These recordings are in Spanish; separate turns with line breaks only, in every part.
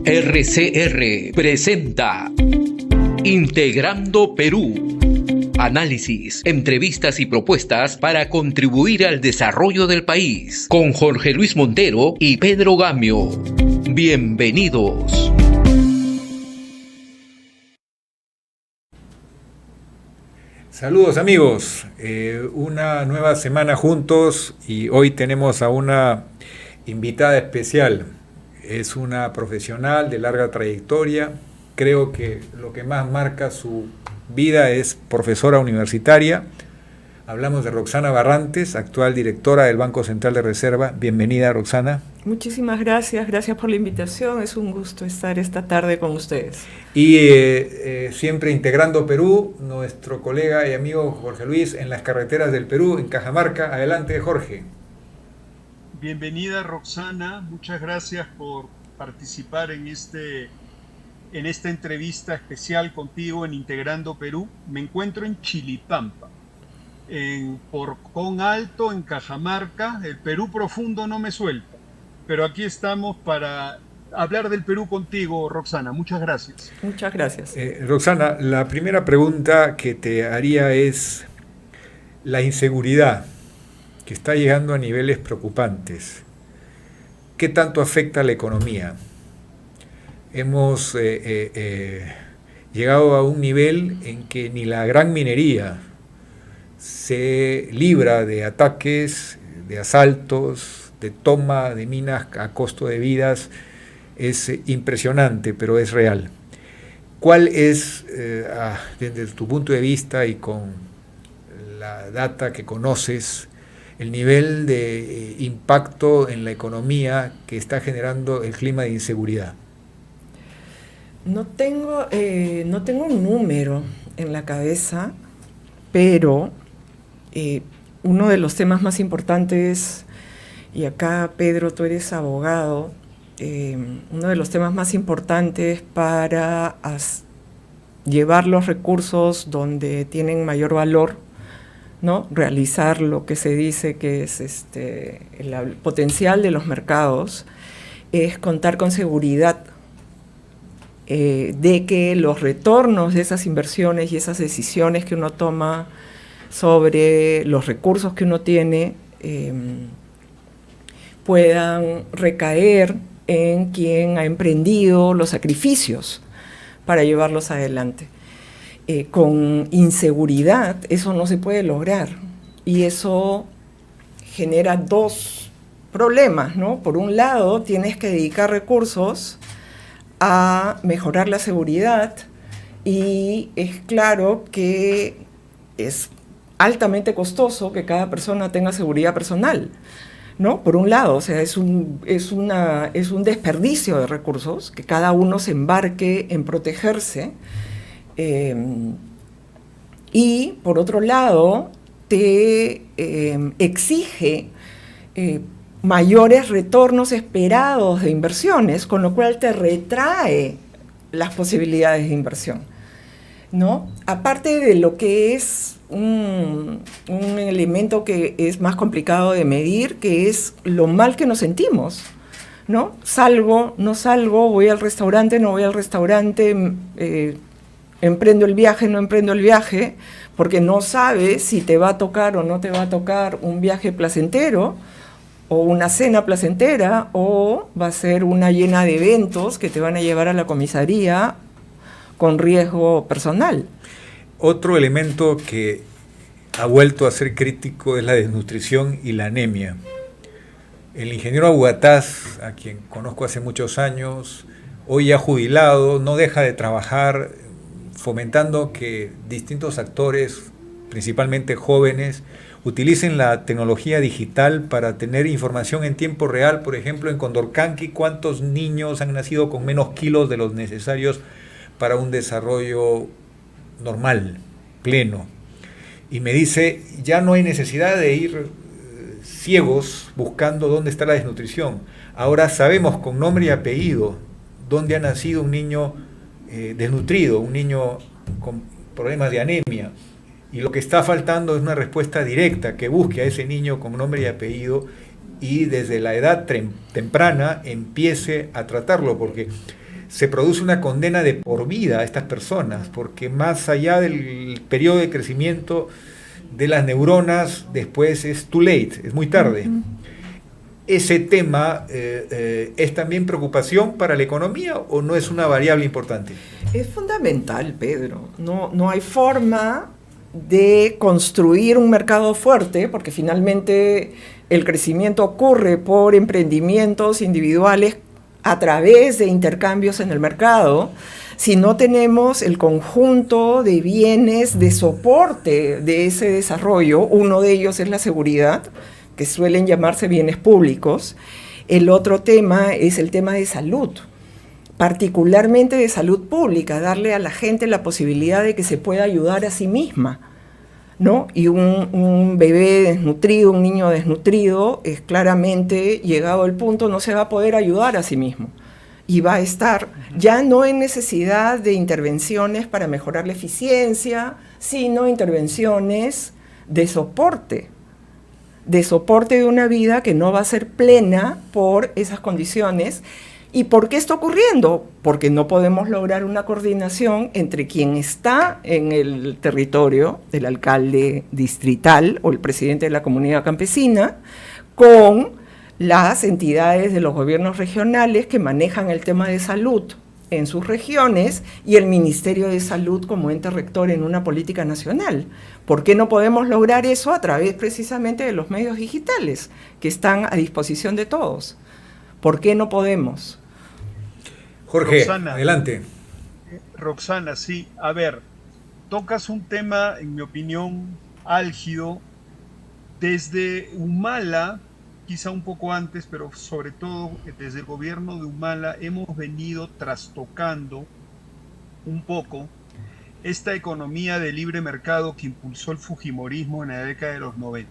RCR presenta Integrando Perú. Análisis, entrevistas y propuestas para contribuir al desarrollo del país. Con Jorge Luis Montero y Pedro Gamio. Bienvenidos.
Saludos amigos, una nueva semana juntos y hoy tenemos a una invitada especial. Es una profesional de larga trayectoria, creo que lo que más marca su vida es profesora universitaria. Hablamos de Roxana Barrantes, actual directora del Banco Central de Reserva. Bienvenida, Roxana.
Muchísimas gracias por la invitación, es un gusto estar esta tarde con ustedes.
Y siempre integrando Perú, nuestro colega y amigo Jorge Luis en las carreteras del Perú, en Cajamarca. Adelante, Jorge.
Bienvenida, Roxana, muchas gracias por participar en esta entrevista especial contigo en Integrando Perú. Me encuentro en Chilipampa, en Porcón Alto, en Cajamarca. El Perú profundo no me suelta, pero aquí estamos para hablar del Perú contigo, Roxana. Muchas gracias.
Muchas gracias.
Roxana, la primera pregunta que te haría es la inseguridad, que está llegando a niveles preocupantes. ¿Qué tanto afecta a la economía? Hemos llegado a un nivel en que ni la gran minería se libra de ataques, de asaltos, de toma de minas a costo de vidas. Es impresionante, pero es real. ¿Cuál es, desde tu punto de vista y con la data que conoces, el nivel de impacto en la economía que está generando el clima de inseguridad?
No tengo un número en la cabeza, pero uno de los temas más importantes, y acá Pedro, tú eres abogado, uno de los temas más importantes para llevar los recursos donde tienen mayor valor, ¿no? Realizar lo que se dice que es el potencial de los mercados, es contar con seguridad de que los retornos de esas inversiones y esas decisiones que uno toma sobre los recursos que uno tiene puedan recaer en quien ha emprendido los sacrificios para llevarlos adelante. Con inseguridad eso no se puede lograr, y eso genera dos problemas, ¿no? Por un lado, tienes que dedicar recursos a mejorar la seguridad, y es claro que es altamente costoso que cada persona tenga seguridad personal, ¿no? Por un lado, o sea, es un desperdicio de recursos que cada uno se embarque en protegerse. Y por otro lado, te exige mayores retornos esperados de inversiones, con lo cual te retrae las posibilidades de inversión, ¿no? Aparte de lo que es un elemento que es más complicado de medir, que es lo mal que nos sentimos, ¿no? Salgo, no salgo, voy al restaurante, no voy al restaurante, emprendo el viaje, no emprendo el viaje, porque no sabes si te va a tocar o no te va a tocar un viaje placentero, o una cena placentera, o va a ser una llena de eventos que te van a llevar a la comisaría con riesgo personal.
Otro elemento que ha vuelto a ser crítico es la desnutrición y la anemia. El ingeniero Aguataz, a quien conozco hace muchos años, hoy ya jubilado, no deja de trabajar fomentando que distintos actores, principalmente jóvenes, utilicen la tecnología digital para tener información en tiempo real. Por ejemplo, en Condorcanqui, cuántos niños han nacido con menos kilos de los necesarios para un desarrollo normal, pleno. Y me dice, ya no hay necesidad de ir ciegos buscando dónde está la desnutrición. Ahora sabemos con nombre y apellido dónde ha nacido un niño desnutrido, un niño con problemas de anemia. Y lo que está faltando es una respuesta directa que busque a ese niño con nombre y apellido y desde la edad temprana empiece a tratarlo, porque se produce una condena de por vida a estas personas, porque más allá del periodo de crecimiento de las neuronas, después es too late, es muy tarde. ¿Ese tema es también preocupación para la economía o no es una variable importante?
Es fundamental, Pedro. No hay forma de construir un mercado fuerte, porque finalmente el crecimiento ocurre por emprendimientos individuales a través de intercambios en el mercado, si no tenemos el conjunto de bienes de soporte de ese desarrollo. Uno de ellos es la seguridad, que suelen llamarse bienes públicos. El otro tema es el tema de salud, particularmente de salud pública, darle a la gente la posibilidad de que se pueda ayudar a sí misma, ¿no? Y un bebé desnutrido, un niño desnutrido, es claramente, llegado el punto, no se va a poder ayudar a sí mismo. Y va a estar ya no en necesidad de intervenciones para mejorar la eficiencia, sino intervenciones de soporte de una vida que no va a ser plena por esas condiciones. ¿Y por qué está ocurriendo? Porque no podemos lograr una coordinación entre quien está en el territorio, el alcalde distrital o el presidente de la comunidad campesina, con las entidades de los gobiernos regionales que manejan el tema de salud en sus regiones y el Ministerio de Salud como ente rector en una política nacional. ¿Por qué no podemos lograr eso? A través precisamente de los medios digitales que están a disposición de todos. ¿Por qué no podemos?
Jorge,
Roxana,
adelante.
Roxana, sí. A ver, tocas un tema, en mi opinión, álgido. Desde Humala, quizá un poco antes, pero sobre todo desde el gobierno de Humala, hemos venido trastocando un poco esta economía de libre mercado que impulsó el fujimorismo en la década de los 90.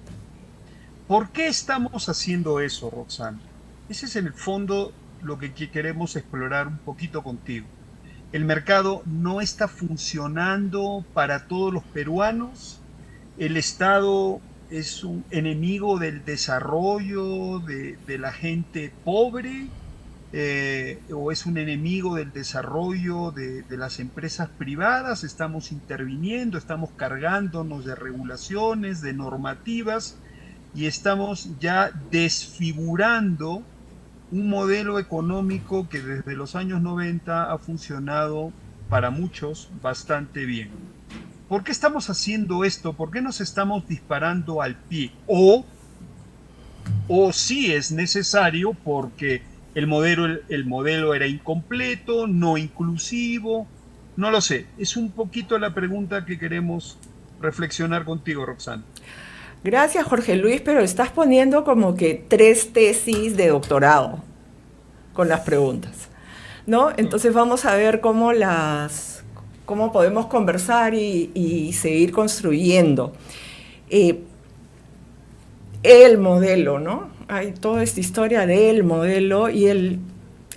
¿Por qué estamos haciendo eso, Roxana? Ese es en el fondo lo que queremos explorar un poquito contigo. El mercado no está funcionando para todos los peruanos. El Estado es un enemigo del desarrollo de la gente pobre, o es un enemigo del desarrollo de las empresas privadas. Estamos interviniendo, estamos cargándonos de regulaciones, de normativas, y estamos ya desfigurando un modelo económico que desde los años 90 ha funcionado para muchos bastante bien. ¿Por qué estamos haciendo esto? ¿Por qué nos estamos disparando al pie? O si es necesario porque el modelo era incompleto, no inclusivo, no lo sé. Es un poquito la pregunta que queremos reflexionar contigo, Roxana.
Gracias, Jorge Luis, pero estás poniendo como que 3 tesis de doctorado con las preguntas, ¿no? Entonces vamos a ver cómo podemos conversar y seguir construyendo. El modelo, ¿no? Hay toda esta historia del modelo, y el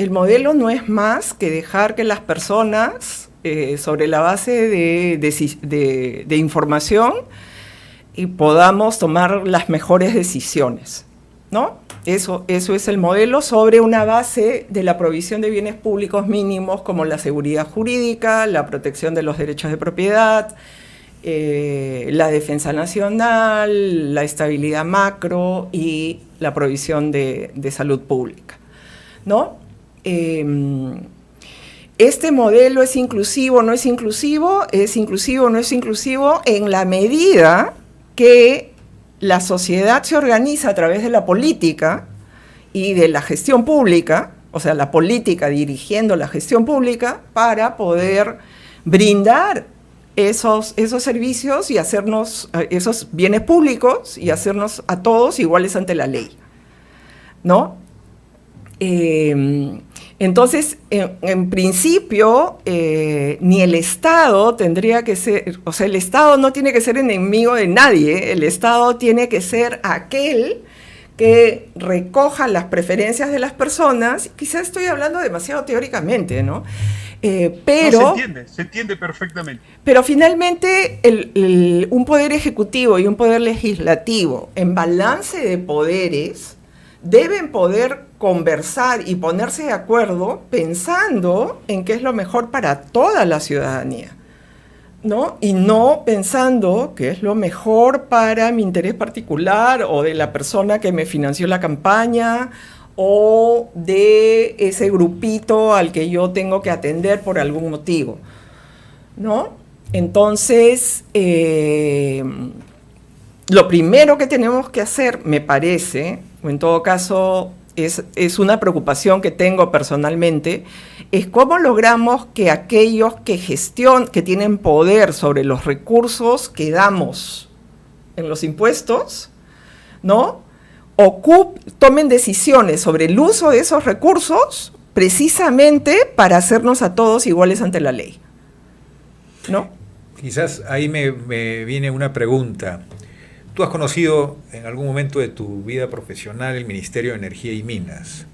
modelo no es más que dejar que las personas, sobre la base de información, y podamos tomar las mejores decisiones, ¿no? Eso es el modelo, sobre una base de la provisión de bienes públicos mínimos como la seguridad jurídica, la protección de los derechos de propiedad, la defensa nacional, la estabilidad macro y la provisión de salud pública, ¿no? Este modelo es inclusivo, no es inclusivo, es inclusivo, no es inclusivo, en la medida que la sociedad se organiza a través de la política y de la gestión pública, o sea, la política dirigiendo la gestión pública para poder brindar esos servicios y hacernos esos bienes públicos y hacernos a todos iguales ante la ley, ¿no? Entonces, en principio, ni el Estado tendría que ser, o sea, el Estado no tiene que ser enemigo de nadie. El Estado tiene que ser aquel que recoja las preferencias de las personas. Quizás estoy hablando demasiado teóricamente, ¿no? Pero
no, se entiende perfectamente.
Pero finalmente un poder ejecutivo y un poder legislativo en balance de poderes deben poder conversar y ponerse de acuerdo pensando en qué es lo mejor para toda la ciudadanía, ¿no? Y no pensando qué es lo mejor para mi interés particular o de la persona que me financió la campaña o de ese grupito al que yo tengo que atender por algún motivo, ¿no? Entonces, lo primero que tenemos que hacer, me parece, o en todo caso es una preocupación que tengo personalmente, es cómo logramos que aquellos que tienen poder sobre los recursos que damos en los impuestos, ¿no?, tomen decisiones sobre el uso de esos recursos precisamente para hacernos a todos iguales ante la ley, ¿no?
Quizás ahí me viene una pregunta. Tú has conocido en algún momento de tu vida profesional el Ministerio de Energía y Minas.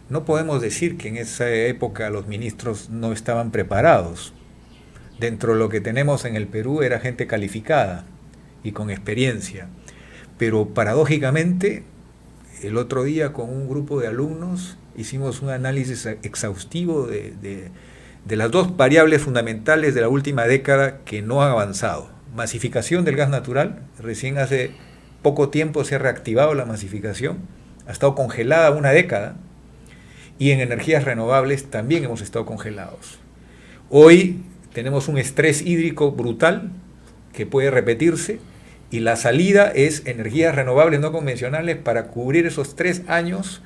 No podemos decir que en esa época los ministros no estaban preparados. Dentro de lo que tenemos en el Perú era gente calificada y con experiencia. Pero paradójicamente, el otro día con un grupo de alumnos hicimos un análisis exhaustivo de las dos variables fundamentales de la última década que no han avanzado. Masificación del gas natural, recién hace poco tiempo se ha reactivado la masificación, ha estado congelada una década, y en energías renovables también hemos estado congelados. Hoy tenemos un estrés hídrico brutal que puede repetirse, y la salida es energías renovables no convencionales para cubrir esos 3 años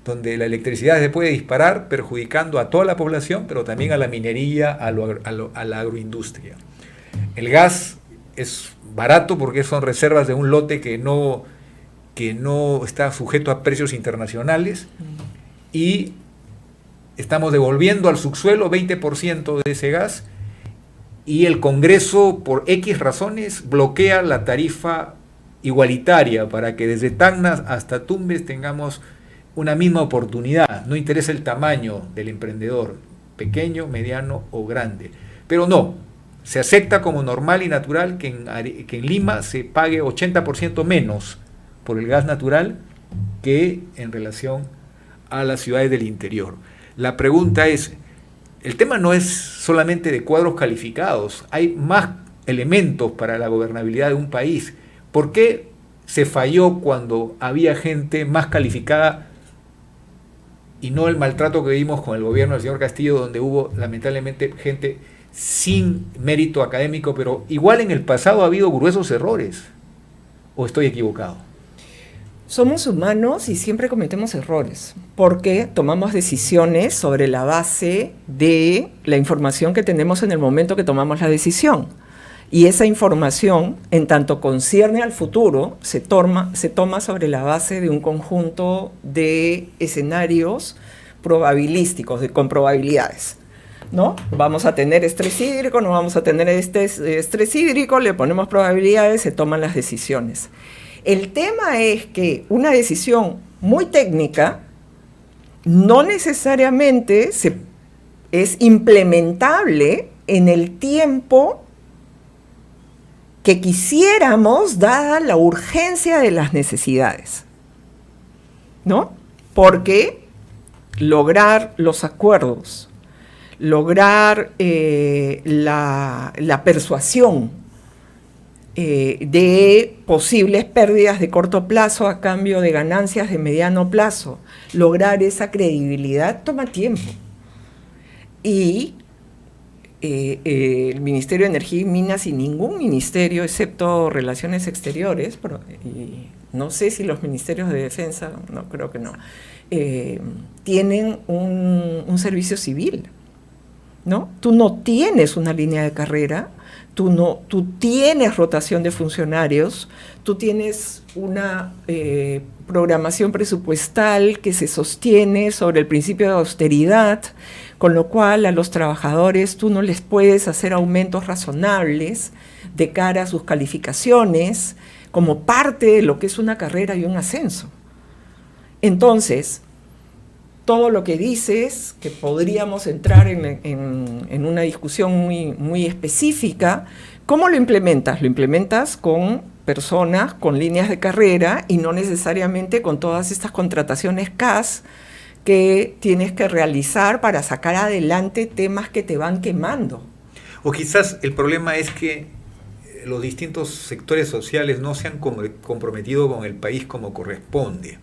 donde la electricidad se puede disparar perjudicando a toda la población, pero también a la minería, a la agroindustria. El gas es barato porque son reservas de un lote que no está sujeto a precios internacionales, y estamos devolviendo al subsuelo 20% de ese gas, y el Congreso, por X razones, bloquea la tarifa igualitaria para que desde Tacna hasta Tumbes tengamos una misma oportunidad. No interesa el tamaño del emprendedor, pequeño, mediano o grande. Pero no, se acepta como normal y natural que en Lima se pague 80% menos por el gas natural que en relación a las ciudades del interior. La pregunta es, el tema no es solamente de cuadros calificados, hay más elementos para la gobernabilidad de un país. ¿Por qué se falló cuando había gente más calificada y no el maltrato que vimos con el gobierno del señor Castillo, donde hubo lamentablemente gente sin mérito académico, pero igual en el pasado ha habido gruesos errores? ¿O estoy equivocado?
Somos humanos y siempre cometemos errores, porque tomamos decisiones sobre la base de la información que tenemos en el momento que tomamos la decisión. Y esa información, en tanto concierne al futuro, se toma sobre la base de un conjunto de escenarios probabilísticos, con probabilidades, ¿no? Vamos a tener estrés hídrico, no vamos a tener estrés hídrico, le ponemos probabilidades, se toman las decisiones. El tema es que una decisión muy técnica no necesariamente es implementable en el tiempo que quisiéramos, dada la urgencia de las necesidades, ¿no? Porque lograr los acuerdos, lograr la persuasión de posibles pérdidas de corto plazo a cambio de ganancias de mediano plazo, lograr esa credibilidad toma tiempo. Y el Ministerio de Energía y Minas, y ningún ministerio, excepto Relaciones Exteriores, y no sé si los ministerios de Defensa, no creo que no, tienen un servicio civil, ¿no? Tú no tienes una línea de carrera, tú tienes rotación de funcionarios, tú tienes una programación presupuestal que se sostiene sobre el principio de austeridad, con lo cual a los trabajadores tú no les puedes hacer aumentos razonables de cara a sus calificaciones como parte de lo que es una carrera y un ascenso. Entonces, todo lo que dices, que podríamos entrar en una discusión muy, muy específica, ¿cómo lo implementas? Lo implementas con personas con líneas de carrera y no necesariamente con todas estas contrataciones CAS que tienes que realizar para sacar adelante temas que te van quemando.
O quizás el problema es que los distintos sectores sociales no se han comprometido con el país como corresponde.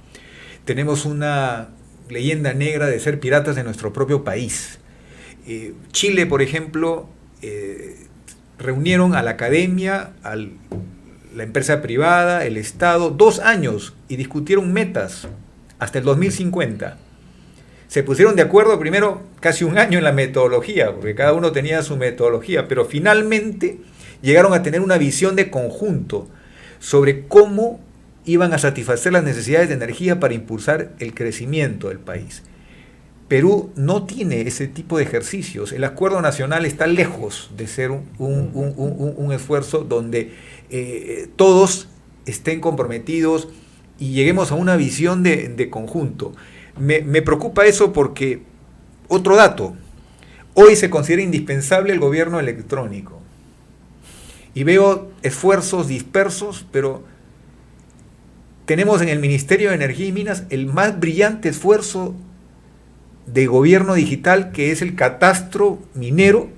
Tenemos una leyenda negra de ser piratas de nuestro propio país. Chile, por ejemplo, reunieron a la academia, la empresa privada, el Estado, 2 años y discutieron metas hasta el 2050. Se pusieron de acuerdo primero casi 1 año en la metodología, porque cada uno tenía su metodología, pero finalmente llegaron a tener una visión de conjunto sobre cómo iban a satisfacer las necesidades de energía para impulsar el crecimiento del país. Perú no tiene ese tipo de ejercicios. El acuerdo nacional está lejos de ser un esfuerzo donde todos estén comprometidos y lleguemos a una visión de conjunto. Me preocupa eso porque, otro dato, hoy se considera indispensable el gobierno electrónico. Y veo esfuerzos dispersos, pero tenemos en el Ministerio de Energía y Minas el más brillante esfuerzo de gobierno digital, que es el catastro minero,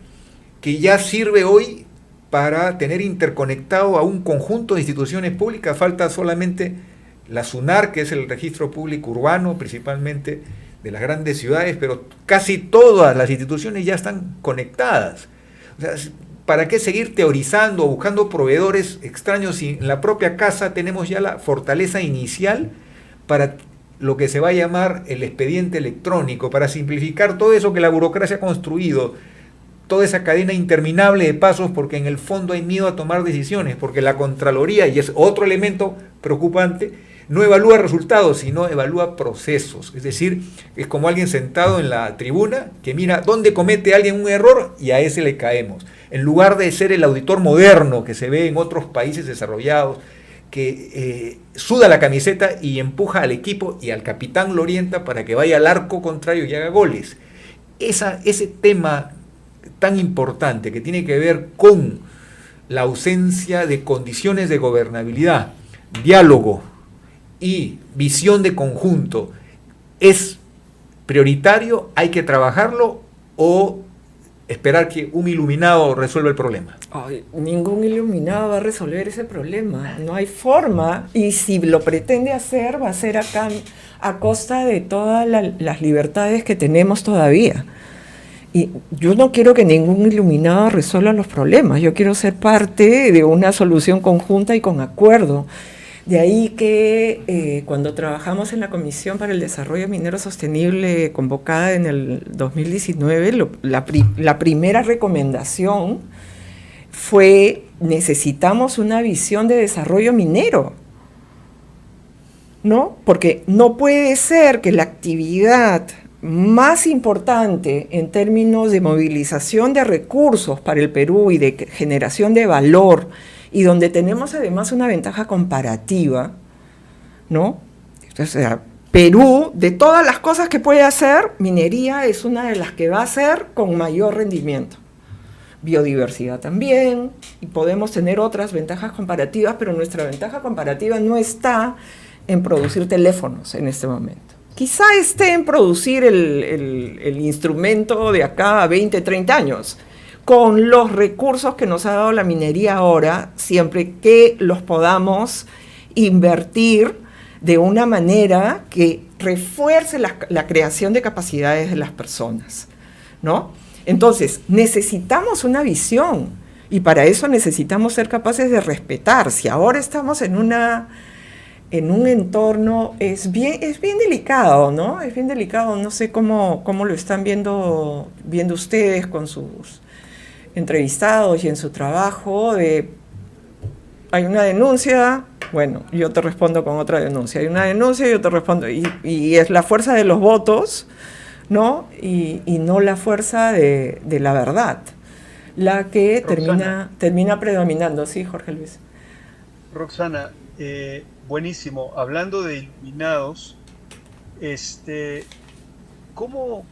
que ya sirve hoy para tener interconectado a un conjunto de instituciones públicas. Falta solamente la SUNAR, que es el registro público urbano, principalmente de las grandes ciudades, pero casi todas las instituciones ya están conectadas. O sea, ¿para qué seguir teorizando o buscando proveedores extraños si en la propia casa tenemos ya la fortaleza inicial para lo que se va a llamar el expediente electrónico, para simplificar todo eso que la burocracia ha construido, toda esa cadena interminable de pasos, porque en el fondo hay miedo a tomar decisiones, porque la Contraloría, y es otro elemento preocupante, no evalúa resultados, sino evalúa procesos. Es decir, es como alguien sentado en la tribuna que mira dónde comete alguien un error y a ese le caemos. En lugar de ser el auditor moderno que se ve en otros países desarrollados, que suda la camiseta y empuja al equipo y al capitán lo orienta para que vaya al arco contrario y haga goles. Ese tema tan importante que tiene que ver con la ausencia de condiciones de gobernabilidad, diálogo y visión de conjunto, ¿es prioritario? ¿Hay que trabajarlo o esperar que un iluminado resuelva el problema?
Ay, ningún iluminado va a resolver ese problema, no hay forma, y si lo pretende hacer, va a ser acá a costa de todas las libertades que tenemos todavía. Y yo no quiero que ningún iluminado resuelva los problemas, yo quiero ser parte de una solución conjunta y con acuerdo. De ahí que cuando trabajamos en la Comisión para el Desarrollo Minero Sostenible convocada en el 2019, la primera recomendación fue: necesitamos una visión de desarrollo minero, ¿no? Porque no puede ser que la actividad más importante en términos de movilización de recursos para el Perú y de generación de valor, y donde tenemos además una ventaja comparativa, ¿no? O sea, Perú, de todas las cosas que puede hacer, minería es una de las que va a hacer con mayor rendimiento. Biodiversidad también, y podemos tener otras ventajas comparativas, pero nuestra ventaja comparativa no está en producir teléfonos en este momento. Quizá esté en producir el instrumento de acá a 20, 30 años, con los recursos que nos ha dado la minería ahora, siempre que los podamos invertir de una manera que refuerce la creación de capacidades de las personas, ¿no? Entonces, necesitamos una visión, y para eso necesitamos ser capaces de respetar. Si ahora estamos en un entorno, es bien delicado, ¿no? Es bien delicado, no sé cómo lo están viendo ustedes con sus entrevistados y en su trabajo. Hay una denuncia, bueno, yo te respondo con otra denuncia, hay una denuncia y yo te respondo, y es la fuerza de los votos, ¿no? Y no la fuerza de la verdad, la que termina predominando. Sí, Jorge Luis.
Roxana, buenísimo. Hablando de iluminados, ¿cómo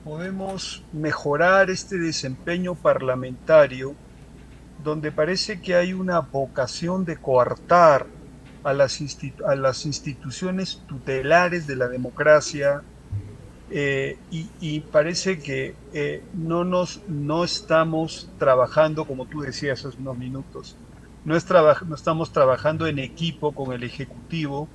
podemos mejorar este desempeño parlamentario donde parece que hay una vocación de coartar a las instituciones tutelares de la democracia, y parece que no estamos trabajando, como tú decías hace unos minutos, no estamos trabajando en equipo con el Ejecutivo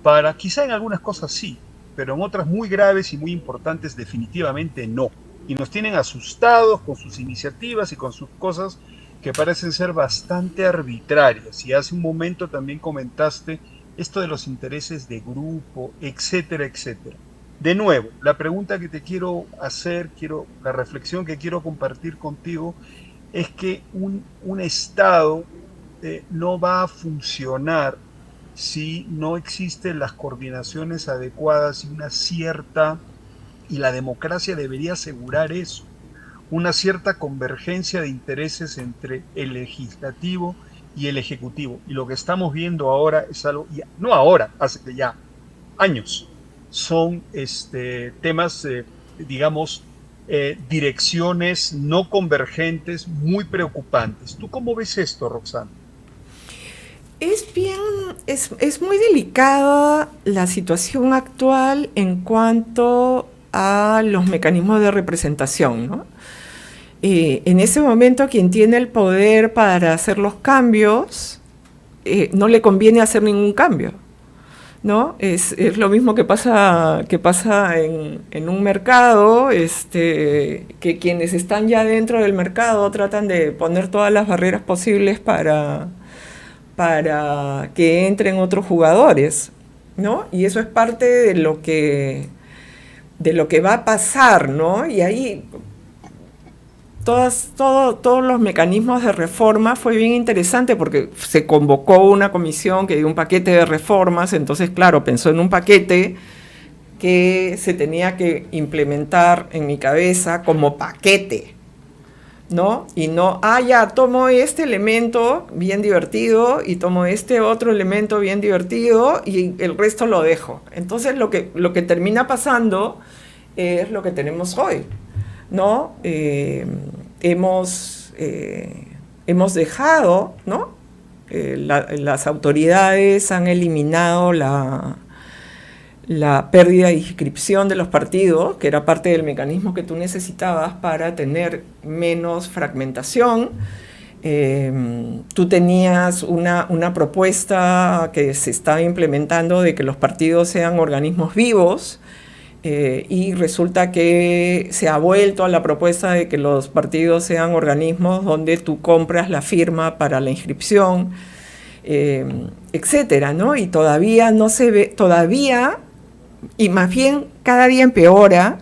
para, quizá en algunas cosas sí, pero en otras muy graves y muy importantes definitivamente no. Y nos tienen asustados con sus iniciativas y con sus cosas que parecen ser bastante arbitrarias. Y hace un momento también comentaste esto de los intereses de grupo, etcétera, etcétera. De nuevo, la pregunta que te quiero hacer, la reflexión que quiero compartir contigo, es que un Estado no va a funcionar si no existen las coordinaciones adecuadas y la democracia debería asegurar eso, una cierta convergencia de intereses entre el legislativo y el ejecutivo. Y lo que estamos viendo ahora es algo, no ahora, hace ya años, son temas, digamos, direcciones no convergentes muy preocupantes. ¿Tú cómo ves esto, Roxana?
Es muy delicada la situación actual en cuanto a los mecanismos de representación, ¿no? En ese momento quien tiene el poder para hacer los cambios, no le conviene hacer ningún cambio, ¿no? Es lo mismo que pasa en un mercado, que quienes están ya dentro del mercado tratan de poner todas las barreras posibles para que entren otros jugadores, ¿no? Y eso es parte de lo que va a pasar, ¿no? Y ahí todos los mecanismos de reforma fue bien interesante porque se convocó una comisión que dio un paquete de reformas, entonces claro, pensó en un paquete que se tenía que implementar en mi cabeza como paquete, ¿no? Y no, ya tomo este elemento bien divertido y tomo este otro elemento bien divertido y el resto lo dejo. Entonces lo que termina pasando es lo que tenemos hoy, ¿no? Hemos dejado, ¿no? Las autoridades han eliminado la pérdida de inscripción de los partidos, que era parte del mecanismo que tú necesitabas para tener menos fragmentación. Tú tenías una propuesta que se estaba implementando de que los partidos sean organismos vivos, y resulta que se ha vuelto a la propuesta de que los partidos sean organismos donde tú compras la firma para la inscripción, etcétera, ¿no? Y todavía no se ve, y más bien cada día empeora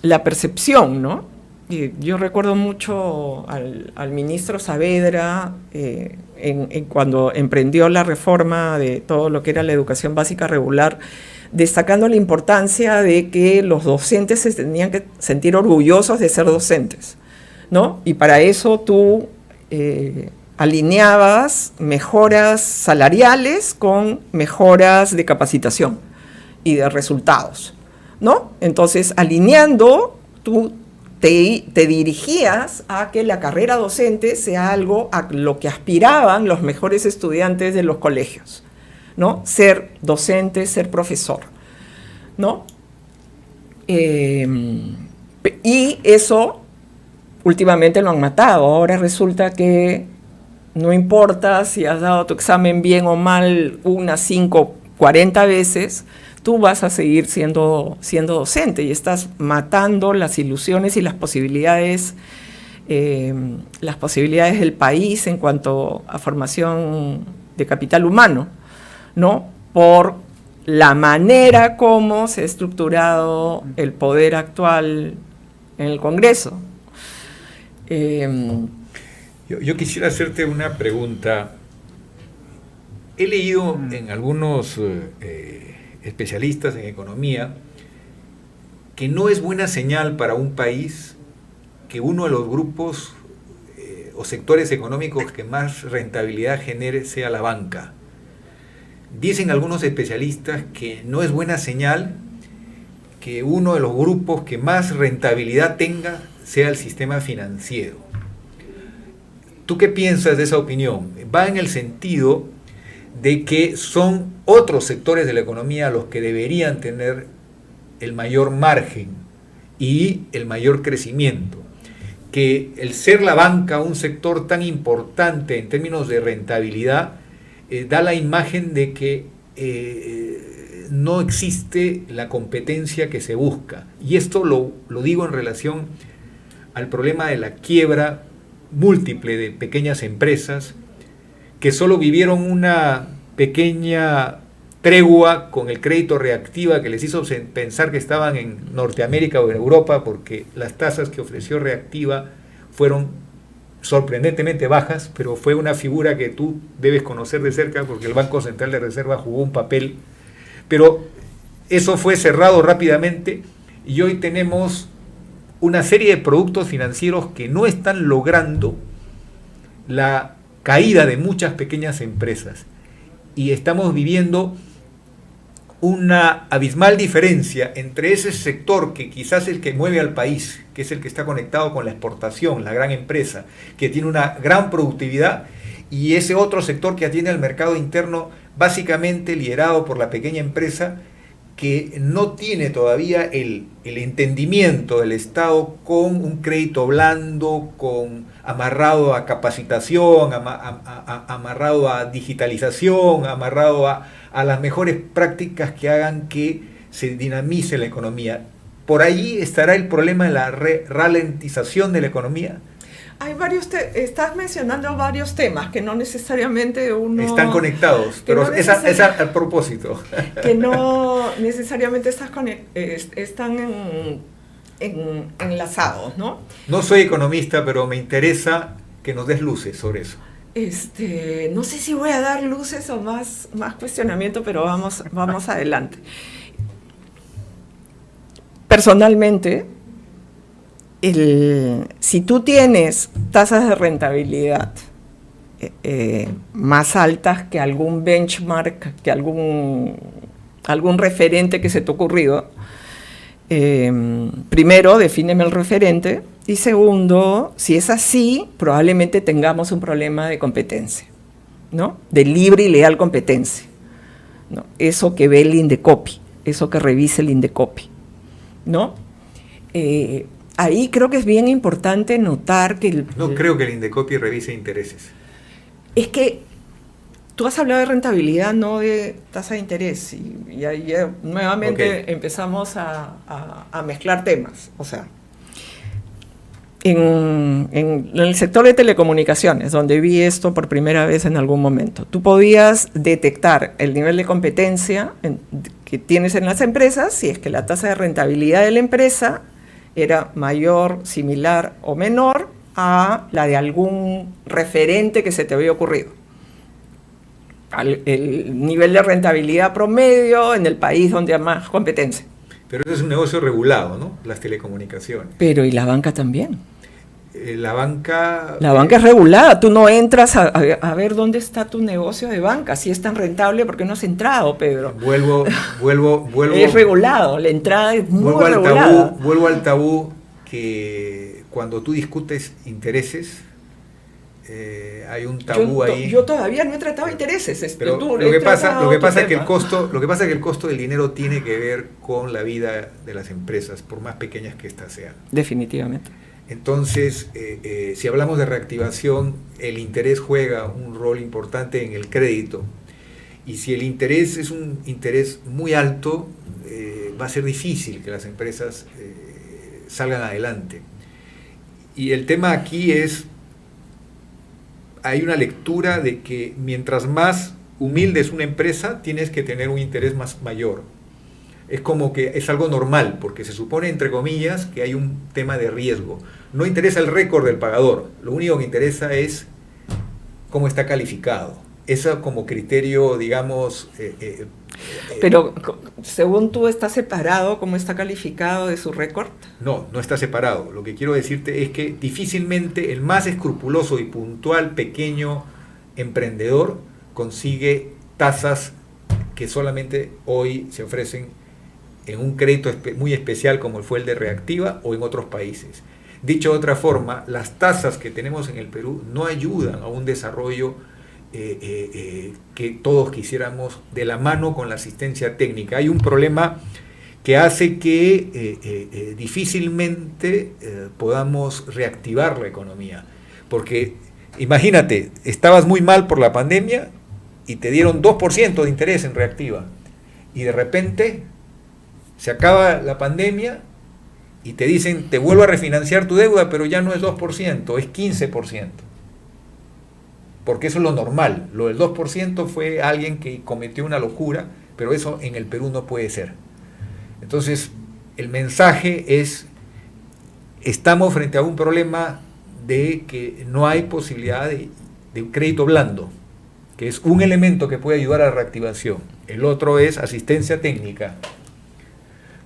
la percepción, ¿no? Y yo recuerdo mucho al ministro Saavedra cuando emprendió la reforma de todo lo que era la educación básica regular, destacando la importancia de que los docentes se tenían que sentir orgullosos de ser docentes, ¿no? Y para eso tú alineabas mejoras salariales con mejoras de capacitación y de resultados, ¿no? Entonces, alineando, tú te dirigías a que la carrera docente sea algo a lo que aspiraban los mejores estudiantes de los colegios, ¿no? Ser docente, ser profesor, ¿no? Y eso últimamente lo han matado. Ahora resulta que no importa si has dado tu examen bien o mal 1, 5, 40 veces, tú vas a seguir siendo docente y estás matando las ilusiones y las posibilidades del país en cuanto a formación de capital humano, ¿no? Por la manera como se ha estructurado el poder actual en el Congreso.
Yo quisiera hacerte una pregunta. He leído en algunos especialistas en economía que no es buena señal para un país que uno de los grupos o sectores económicos que más rentabilidad genere sea la banca. Dicen algunos especialistas que no es buena señal que uno de los grupos que más rentabilidad tenga sea el sistema financiero. ¿Tú qué piensas de esa opinión? Va en el sentido de que son otros sectores de la economía los que deberían tener el mayor margen y el mayor crecimiento. Que el ser la banca un sector tan importante en términos de rentabilidad da la imagen de que no existe la competencia que se busca. Y esto lo digo en relación al problema de la quiebra múltiple de pequeñas empresas que solo vivieron una pequeña tregua con el crédito Reactiva que les hizo pensar que estaban en Norteamérica o en Europa, porque las tasas que ofreció Reactiva fueron sorprendentemente bajas, pero fue una figura que tú debes conocer de cerca porque el Banco Central de Reserva jugó un papel, pero eso fue cerrado rápidamente y hoy tenemos una serie de productos financieros que no están logrando la caída de muchas pequeñas empresas y estamos viviendo una abismal diferencia entre ese sector que quizás es el que mueve al país, que es el que está conectado con la exportación, la gran empresa, que tiene una gran productividad, y ese otro sector que atiende al mercado interno, básicamente liderado por la pequeña empresa, que no tiene todavía el entendimiento del Estado con un crédito blando, amarrado a capacitación, amarrado a digitalización, amarrado a las mejores prácticas que hagan que se dinamice la economía. ¿Por ahí estará el problema de la ralentización de la economía?
Hay estás mencionando varios temas que no necesariamente uno...
Están conectados, pero no esa al propósito.
Que no necesariamente están enlazados, ¿no?
No soy economista, pero me interesa que nos des luces sobre eso.
No sé si voy a dar luces o más cuestionamiento, pero vamos adelante. Personalmente, si tú tienes tasas de rentabilidad más altas que algún benchmark, que algún referente que se te ha ocurrido, primero, defíneme el referente, y segundo, si es así, probablemente tengamos un problema de competencia, ¿no? De libre y leal competencia, ¿no? Eso que ve el Indecopi, eso que revisa el Indecopi, ¿no? Ahí creo que es bien importante notar que...
No creo que el Indecopi revise intereses.
Es que tú has hablado de rentabilidad, no de tasa de interés, y ahí nuevamente empezamos a mezclar temas. O sea, en el sector de telecomunicaciones, donde vi esto por primera vez en algún momento, tú podías detectar el nivel de competencia que tienes en las empresas si es que la tasa de rentabilidad de la empresa era mayor, similar o menor a la de algún referente que se te había ocurrido. El nivel de rentabilidad promedio en el país donde hay más competencia.
Pero eso es un negocio regulado, ¿no? Las telecomunicaciones.
Pero ¿y la banca también?
La banca
es regulada. Tú no entras a ver dónde está tu negocio de banca. Si es tan rentable, ¿por qué no has entrado, Pedro?
Vuelvo.
Es regulado, la entrada es muy regulada.
Vuelvo al tabú que cuando tú discutes intereses, hay un tabú ahí.
Yo todavía no he tratado intereses.
Pero lo que pasa es que el costo del dinero tiene que ver con la vida de las empresas, por más pequeñas que éstas sean.
Definitivamente.
Entonces, si hablamos de reactivación, el interés juega un rol importante en el crédito. Y si el interés es un interés muy alto, va a ser difícil que las empresas salgan adelante. Y el tema aquí es, hay una lectura de que mientras más humilde es una empresa, tienes que tener un interés mayor. Es como que es algo normal, porque se supone, entre comillas, que hay un tema de riesgo. No interesa el récord del pagador, lo único que interesa es cómo está calificado. Eso como criterio, digamos...
Pero, según tú, ¿está separado cómo está calificado de su récord?
No está separado. Lo que quiero decirte es que difícilmente el más escrupuloso y puntual pequeño emprendedor consigue tasas que solamente hoy se ofrecen en un crédito muy especial como fue el de Reactiva o en otros países. Dicho de otra forma, las tasas que tenemos en el Perú no ayudan a un desarrollo que todos quisiéramos de la mano con la asistencia técnica. Hay un problema que hace que difícilmente podamos reactivar la economía. Porque imagínate, estabas muy mal por la pandemia y te dieron 2% de interés en reactiva. Y de repente se acaba la pandemia y te dicen, te vuelvo a refinanciar tu deuda, pero ya no es 2%, es 15%. Porque eso es lo normal. Lo del 2% fue alguien que cometió una locura, pero eso en el Perú no puede ser. Entonces, el mensaje es, estamos frente a un problema de que no hay posibilidad de un crédito blando, que es un elemento que puede ayudar a la reactivación. El otro es asistencia técnica.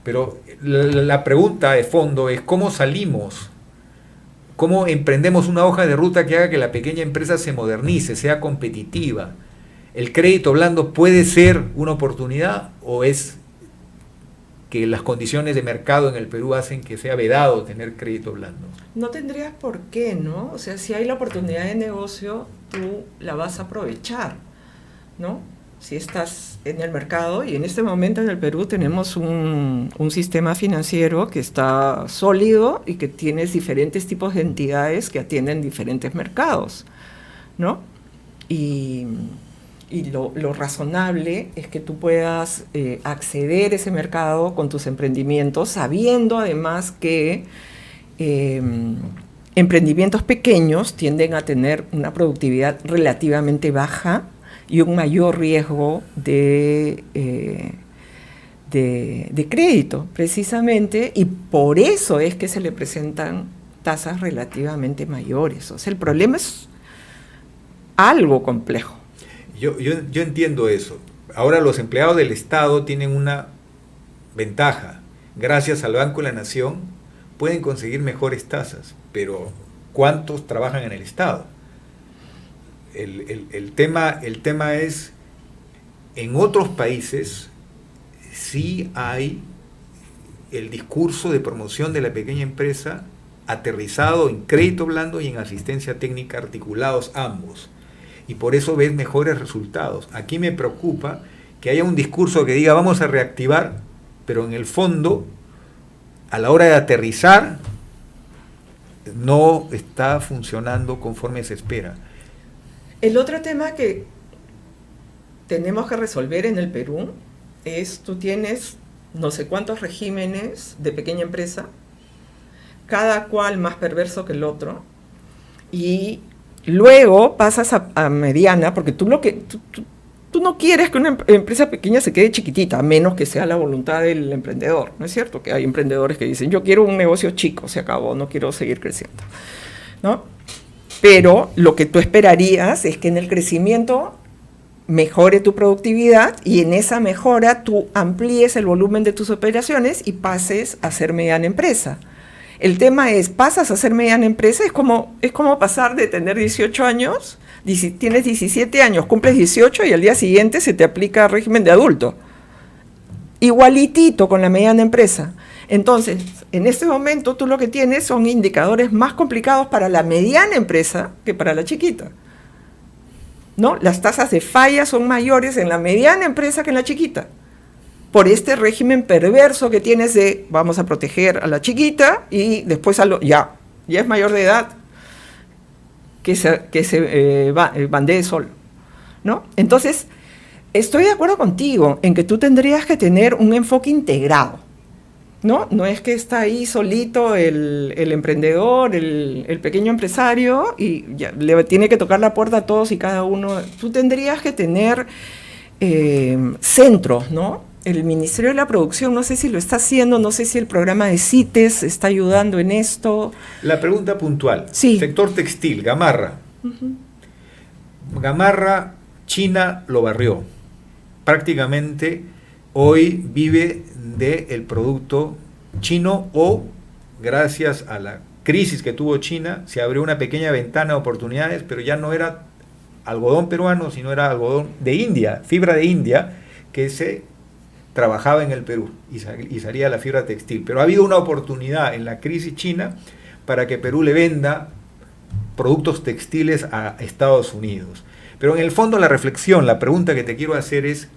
Pero la pregunta de fondo es, ¿cómo salimos? ¿Cómo emprendemos una hoja de ruta que haga que la pequeña empresa se modernice, sea competitiva? ¿El crédito blando puede ser una oportunidad o es que las condiciones de mercado en el Perú hacen que sea vedado tener crédito blando?
No tendrías por qué, ¿no? O sea, si hay la oportunidad de negocio, tú la vas a aprovechar, ¿no? Si estás en el mercado, y en este momento en el Perú tenemos un sistema financiero que está sólido y que tienes diferentes tipos de entidades que atienden diferentes mercados, ¿no? Y lo razonable es que tú puedas acceder a ese mercado con tus emprendimientos, sabiendo además que emprendimientos pequeños tienden a tener una productividad relativamente baja y un mayor riesgo de crédito, precisamente, y por eso es que se le presentan tasas relativamente mayores. O sea, el problema es algo complejo.
Yo entiendo eso. Ahora los empleados del Estado tienen una ventaja. Gracias al Banco de la Nación pueden conseguir mejores tasas, pero ¿cuántos trabajan en el Estado? El tema es, en otros países sí hay el discurso de promoción de la pequeña empresa aterrizado en crédito blando y en asistencia técnica, articulados ambos. Y por eso ves mejores resultados. Aquí me preocupa que haya un discurso que diga vamos a reactivar, pero en el fondo, a la hora de aterrizar, no está funcionando conforme se espera.
El otro tema que tenemos que resolver en el Perú es, tú tienes no sé cuántos regímenes de pequeña empresa, cada cual más perverso que el otro, y luego pasas a mediana, porque tú no quieres que una empresa pequeña se quede chiquitita, a menos que sea la voluntad del emprendedor, ¿no es cierto? Que hay emprendedores que dicen, yo quiero un negocio chico, se acabó, no quiero seguir creciendo, ¿no? Pero lo que tú esperarías es que en el crecimiento mejore tu productividad y en esa mejora tú amplíes el volumen de tus operaciones y pases a ser mediana empresa. El tema es, pasas a ser mediana empresa, es como pasar de tener 18 años, tienes 17 años, cumples 18 y al día siguiente se te aplica régimen de adulto. Igualitito con la mediana empresa. Entonces, en este momento tú lo que tienes son indicadores más complicados para la mediana empresa que para la chiquita, ¿no? Las tasas de falla son mayores en la mediana empresa que en la chiquita, por este régimen perverso que tienes de vamos a proteger a la chiquita y después ya es mayor de edad, que se bandee solo, ¿no? Entonces, estoy de acuerdo contigo en que tú tendrías que tener un enfoque integrado, ¿no? No es que está ahí solito el emprendedor, el pequeño empresario y ya, le tiene que tocar la puerta a todos y cada uno. Tú tendrías que tener centros, ¿no? El Ministerio de la Producción, no sé si lo está haciendo, no sé si el programa de CITES está ayudando en esto.
La pregunta puntual.
Sí.
Sector textil, Gamarra. Gamarra, China lo barrió. Prácticamente hoy vive del producto chino o, gracias a la crisis que tuvo China, se abrió una pequeña ventana de oportunidades, pero ya no era algodón peruano, sino era algodón de India, fibra de India, que se trabajaba en el Perú y salía la fibra textil. Pero ha habido una oportunidad en la crisis china para que Perú le venda productos textiles a Estados Unidos. Pero en el fondo la reflexión, la pregunta que te quiero hacer es,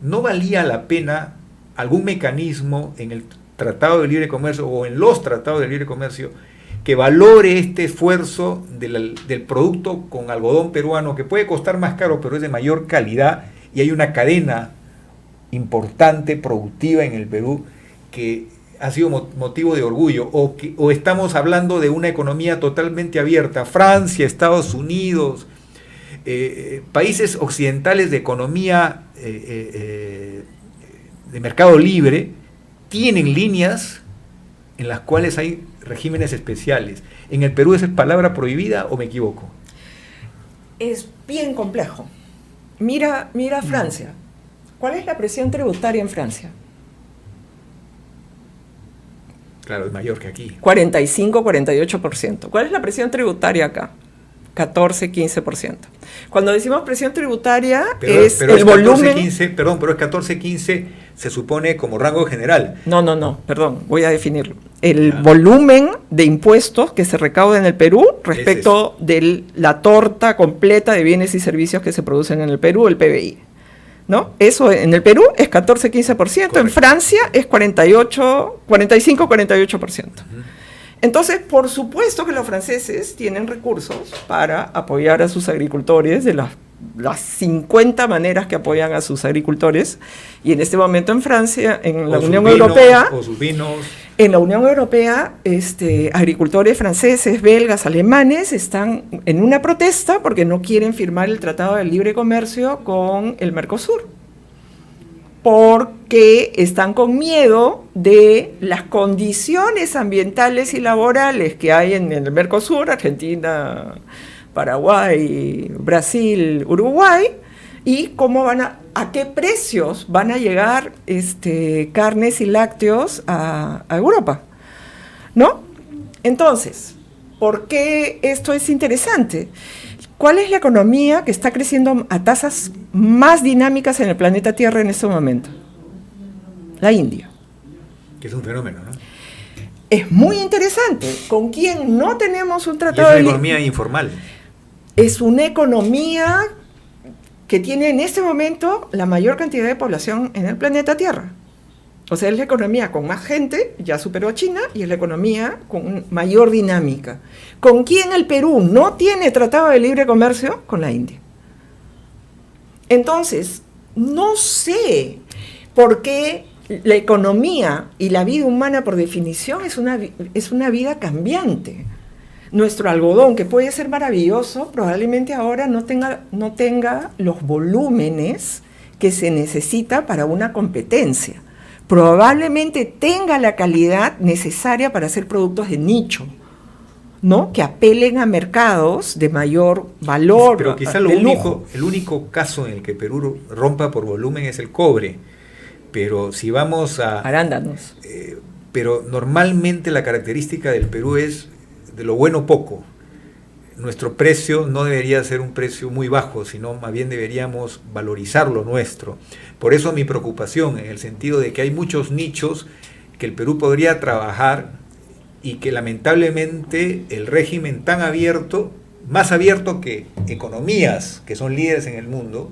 ¿no valía la pena algún mecanismo en el Tratado de Libre Comercio o en los Tratados de Libre Comercio que valore este esfuerzo del producto con algodón peruano, que puede costar más caro, pero es de mayor calidad, y hay una cadena importante, productiva en el Perú, que ha sido motivo de orgullo, o estamos hablando de una economía totalmente abierta? Francia, Estados Unidos, países occidentales de economía de mercado libre, tienen líneas en las cuales hay regímenes especiales. ¿En el Perú esa es palabra prohibida o me equivoco?
Es bien complejo. Mira Francia. ¿Cuál es la presión tributaria en Francia?
Claro, es mayor que aquí.
45-48%. ¿Cuál es la presión tributaria acá? 14-15%. Cuando decimos presión tributaria, pero es el volumen...
14-15, perdón, pero es 14-15 se supone como rango general.
No, perdón, voy a definirlo. El volumen de impuestos que se recauda en el Perú respecto de la torta completa de bienes y servicios que se producen en el Perú, el PBI. ¿No? Eso en el Perú es 14-15%, correcto. En Francia es 45-48%. Entonces, por supuesto que los franceses tienen recursos para apoyar a sus agricultores de las 50 maneras que apoyan a sus agricultores, y en este momento en Francia, en la Unión Europea, en la Unión Europea, agricultores franceses, belgas, alemanes están en una protesta porque no quieren firmar el Tratado de Libre Comercio con el Mercosur, porque están con miedo de las condiciones ambientales y laborales que hay en el Mercosur, Argentina, Paraguay, Brasil, Uruguay, y a qué precios van a llegar carnes y lácteos a Europa, ¿no? Entonces, ¿por qué esto es interesante? ¿Cuál es la economía que está creciendo a tasas más dinámicas en el planeta Tierra en este momento? La India.
Que es un fenómeno, ¿no?
Es muy interesante. ¿Con quién no tenemos un tratado?
Y es una economía informal.
Es una economía que tiene en este momento la mayor cantidad de población en el planeta Tierra. O sea, es la economía con más gente, ya superó a China, y es la economía con mayor dinámica. ¿Con quién el Perú no tiene tratado de libre comercio? Con la India. Entonces, no sé por qué la economía y la vida humana, por definición, es una vida cambiante. Nuestro algodón, que puede ser maravilloso, probablemente ahora no tenga los volúmenes que se necesita para una competencia. Probablemente tenga la calidad necesaria para hacer productos de nicho, ¿no? Que apelen a mercados de mayor valor.
Pero quizá el único caso en el que Perú rompa por volumen es el cobre. Pero si vamos a...
arándanos.
Pero normalmente la característica del Perú es de lo bueno poco. Nuestro precio no debería ser un precio muy bajo, sino más bien deberíamos valorizar lo nuestro. Por eso mi preocupación, en el sentido de que hay muchos nichos que el Perú podría trabajar y que lamentablemente el régimen tan abierto, más abierto que economías que son líderes en el mundo,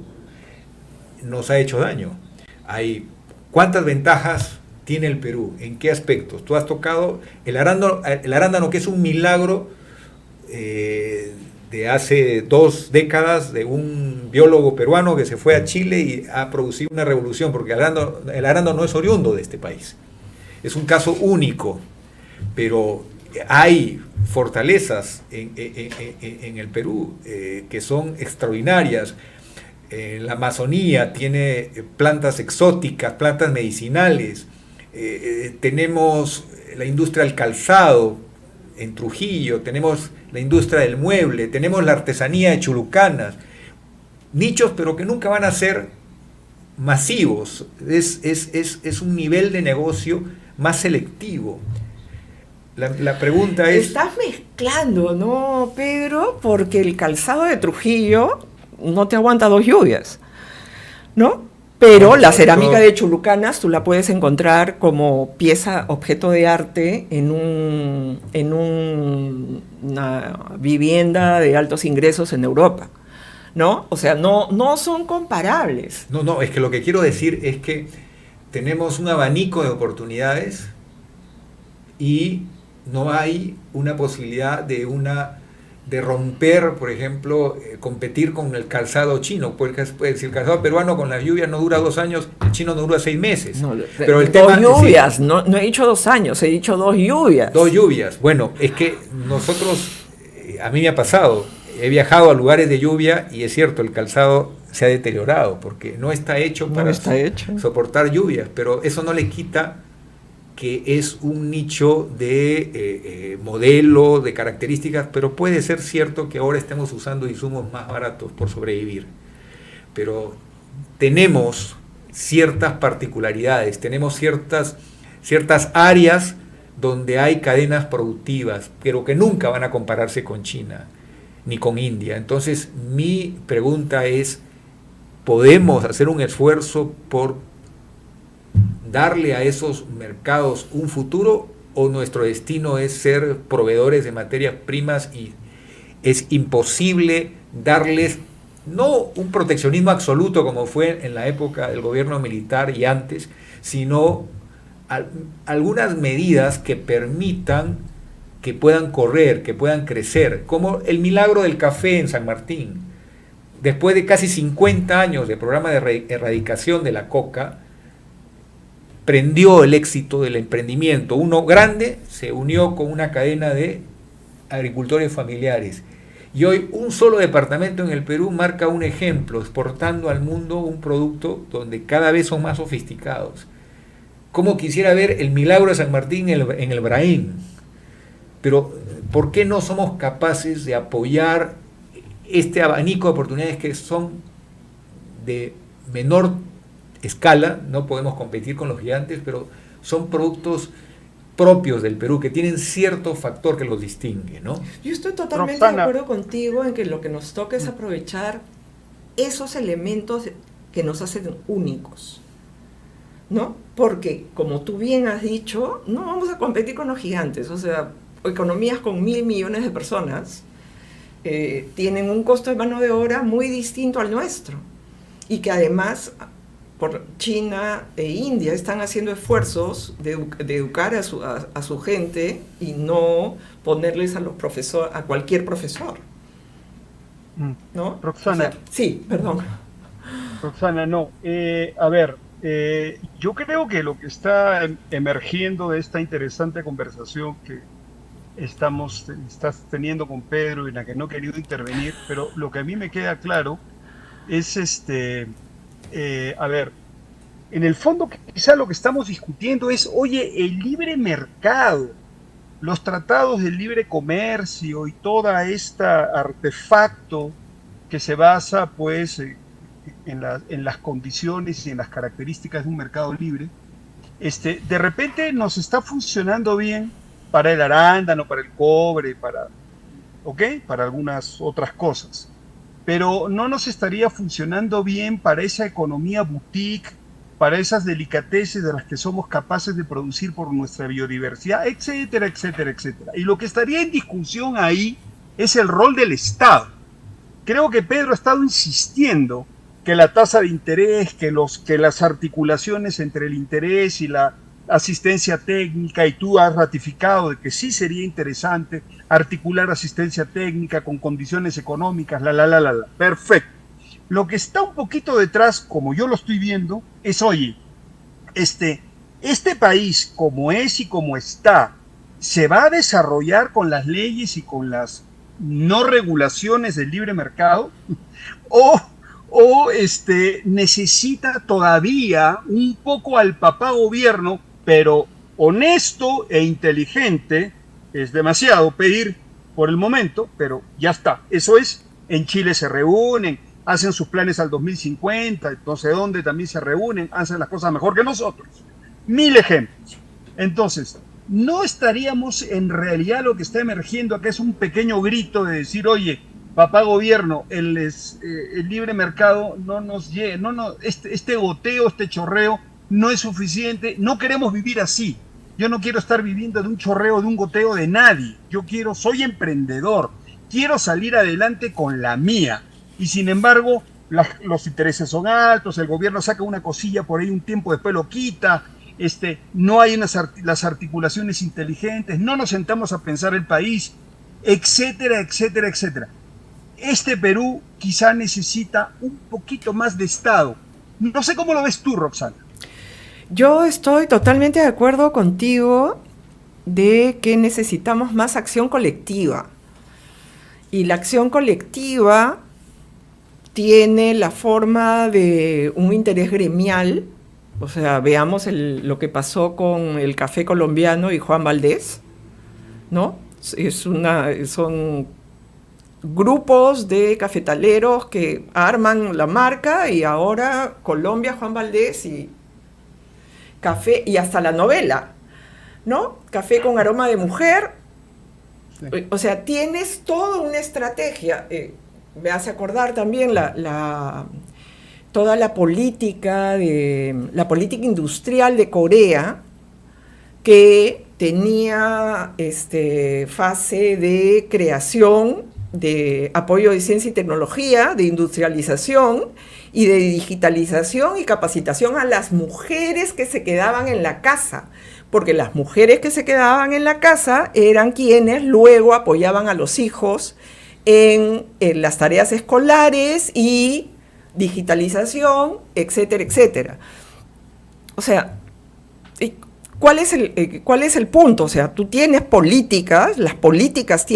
nos ha hecho daño. ¿Cuántas ventajas tiene el Perú? ¿En qué aspectos? Tú has tocado el arándano, que es un milagro de hace 2 décadas, de un biólogo peruano que se fue a Chile y ha producido una revolución, porque el arándano no es oriundo de este país. Es un caso único, pero hay fortalezas en el Perú que son extraordinarias. La Amazonía tiene plantas exóticas, plantas medicinales. Tenemos la industria del calzado en Trujillo, tenemos la industria del mueble, tenemos la artesanía de Chulucanas, nichos pero que nunca van a ser masivos, es un nivel de negocio más selectivo. La pregunta es...
Estás mezclando, ¿no, Pedro? Porque el calzado de Trujillo no te aguanta 2 lluvias, ¿no? Pero la
sobre
cerámica
todo-
de Chulucanas tú la puedes encontrar como pieza, objeto de arte una vivienda de altos ingresos en Europa, ¿no? O sea, no son comparables.
No, es que lo que quiero decir es que tenemos un abanico de oportunidades y no hay una posibilidad de romper, por ejemplo, competir con el calzado chino, porque si el calzado peruano con las lluvias no dura 2 años, el chino no dura 6 meses.
No,
Pero el
dos
tema,
lluvias,
sí,
no he dicho 2 años, he dicho 2 lluvias.
2 lluvias. Bueno, es que nosotros, a mí me ha pasado, he viajado a lugares de lluvia y es cierto, el calzado se ha deteriorado porque no está hecho
No
para
está hecho.
soportar lluvias, pero eso no le quita que es un nicho de modelo, de características, pero puede ser cierto que ahora estemos usando insumos más baratos por sobrevivir. Pero tenemos ciertas particularidades, tenemos ciertas áreas donde hay cadenas productivas, pero que nunca van a compararse con China ni con India. Entonces, mi pregunta es, ¿podemos hacer un esfuerzo por darle a esos mercados un futuro o nuestro destino es ser proveedores de materias primas y es imposible darles no un proteccionismo absoluto como fue en la época del gobierno militar y antes, sino algunas medidas que permitan que puedan correr, que puedan crecer, como el milagro del café en San Martín? Después de casi 50 años de programa de erradicación de la coca, prendió el éxito del emprendimiento. Uno grande se unió con una cadena de agricultores familiares. Y hoy un solo departamento en el Perú marca un ejemplo, exportando al mundo un producto donde cada vez son más sofisticados. Como quisiera ver el milagro de San Martín en el Braín. Pero ¿por qué no somos capaces de apoyar este abanico de oportunidades que son de menor escala? No podemos competir con los gigantes, pero son productos propios del Perú que tienen cierto factor que los distingue, ¿no?
Yo estoy totalmente
Roxana.
de acuerdo contigo en que lo que nos toca es aprovechar esos elementos que nos hacen únicos, ¿no? Porque, como tú bien has dicho, no vamos a competir con los gigantes. O sea, economías con 1.000 millones de personas tienen un costo de mano de obra muy distinto al nuestro. Y que además, por China e India están haciendo esfuerzos de educar a su gente y no ponerles a cualquier profesor, ¿no?
Roxana.
O sea, sí, perdón.
Roxana, no. A ver, yo creo que lo que está emergiendo de esta interesante conversación que estás teniendo con Pedro y en la que no he querido intervenir, pero lo que a mí me queda claro es a ver, en el fondo quizá lo que estamos discutiendo es, oye, el libre mercado, los tratados del libre comercio y toda esta artefacto que se basa pues en las condiciones y en las características de un mercado libre, de repente nos está funcionando bien para el arándano, para el cobre, para algunas otras cosas, pero no nos estaría funcionando bien para esa economía boutique, para esas delicateces de las que somos capaces de producir por nuestra biodiversidad, etcétera, etcétera, etcétera. Y lo que estaría en discusión ahí es el rol del Estado. Creo que Pedro ha estado insistiendo que la tasa de interés, que las articulaciones entre el interés y la asistencia técnica, y tú has ratificado de que sí sería interesante articular asistencia técnica con condiciones económicas, perfecto. Lo que está un poquito detrás, como yo lo estoy viendo, es, oye, este país como es y como está, se va a desarrollar con las leyes y con las no regulaciones del libre mercado, o necesita todavía un poco al papá gobierno, pero honesto e inteligente. Es demasiado pedir por el momento, pero ya está. Eso es, en Chile se reúnen, hacen sus planes al 2050, no sé dónde también se reúnen, hacen las cosas mejor que nosotros. 1000 ejemplos. Entonces, no estaríamos en realidad, lo que está emergiendo acá es un pequeño grito de decir, oye, papá gobierno, el libre mercado no nos llega, este goteo, este chorreo no es suficiente, no queremos vivir así. Yo no quiero estar viviendo de un chorreo, de un goteo de nadie. Soy emprendedor, quiero salir adelante con la mía. Y sin embargo, los intereses son altos, el gobierno saca una cosilla por ahí un tiempo, después lo quita, no hay las articulaciones inteligentes, no nos sentamos a pensar el país, etcétera, etcétera, etcétera. Este Perú quizá necesita un poquito más de Estado. No sé cómo lo ves tú, Roxana.
Yo estoy totalmente de acuerdo contigo de que necesitamos más acción colectiva. Y la acción colectiva tiene la forma de un interés gremial. O sea, veamos lo que pasó con el Café Colombiano y Juan Valdez, ¿no? Son grupos de cafetaleros que arman la marca y ahora Colombia, Juan Valdez y café, y hasta la novela, ¿no? Café con aroma de mujer. Sí. O sea, tienes toda una estrategia. Me hace acordar también toda la política industrial de Corea, que tenía fase de creación, de apoyo de ciencia y tecnología, de industrialización y de digitalización y capacitación a las mujeres que se quedaban en la casa, porque las mujeres que se quedaban en la casa eran quienes luego apoyaban a los hijos en las tareas escolares y digitalización, etcétera, etcétera. O sea, ¿cuál es el punto? O sea, tú tienes políticas, las políticas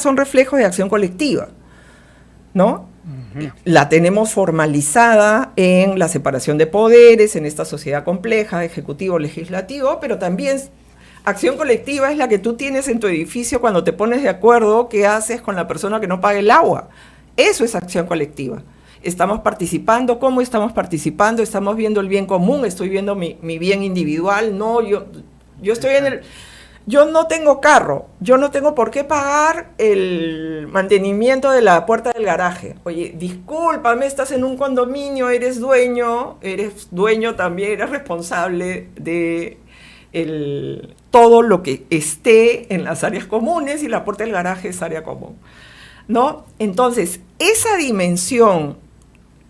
son reflejos de acción colectiva, ¿no? Uh-huh. La tenemos formalizada en la separación de poderes, en esta sociedad compleja, ejecutivo-legislativo, pero también acción colectiva es la que tú tienes en tu edificio cuando te pones de acuerdo qué haces con la persona que no paga el agua. Eso es acción colectiva. Estamos participando, ¿cómo estamos participando? Estamos viendo el bien común, estoy viendo mi bien individual. No, yo estoy yo no tengo carro, yo no tengo por qué pagar el mantenimiento de la puerta del garaje. Oye, discúlpame, estás en un condominio, eres dueño también, eres responsable de todo lo que esté en las áreas comunes, y la puerta del garaje es área común, ¿no? Entonces, esa dimensión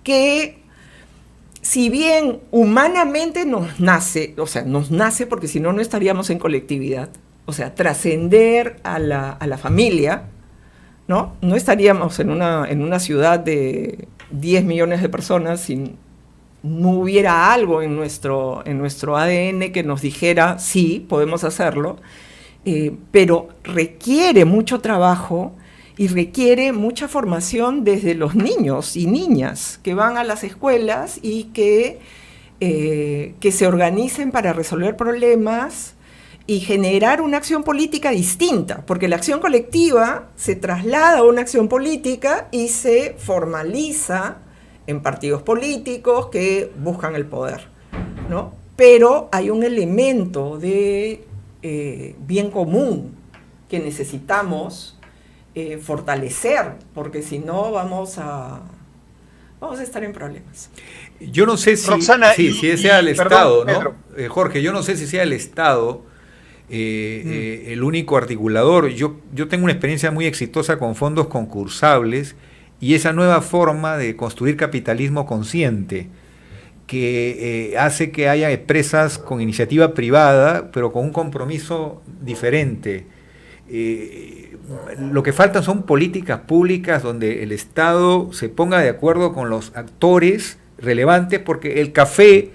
que, si bien humanamente nos nace porque si no, no estaríamos en colectividad, o sea, trascender a la familia, ¿no? No estaríamos en una ciudad de 10 millones de personas si no hubiera algo en nuestro ADN que nos dijera, sí, podemos hacerlo, pero requiere mucho trabajo y requiere mucha formación desde los niños y niñas que van a las escuelas y que se organicen para resolver problemas y generar una acción política distinta, porque la acción colectiva se traslada a una acción política y se formaliza en partidos políticos que buscan el poder, ¿no? Pero hay un elemento de bien común que necesitamos fortalecer, porque si no vamos a estar en problemas.
Yo no sé si,
Roxana,
si sea el Estado, ¿no? Jorge, yo no sé si sea el Estado el único articulador. Yo tengo una experiencia muy exitosa con fondos concursables y esa nueva forma de construir capitalismo consciente que hace que haya empresas con iniciativa privada, pero con un compromiso diferente. Lo que faltan son políticas públicas donde el Estado se ponga de acuerdo con los actores relevantes, porque el café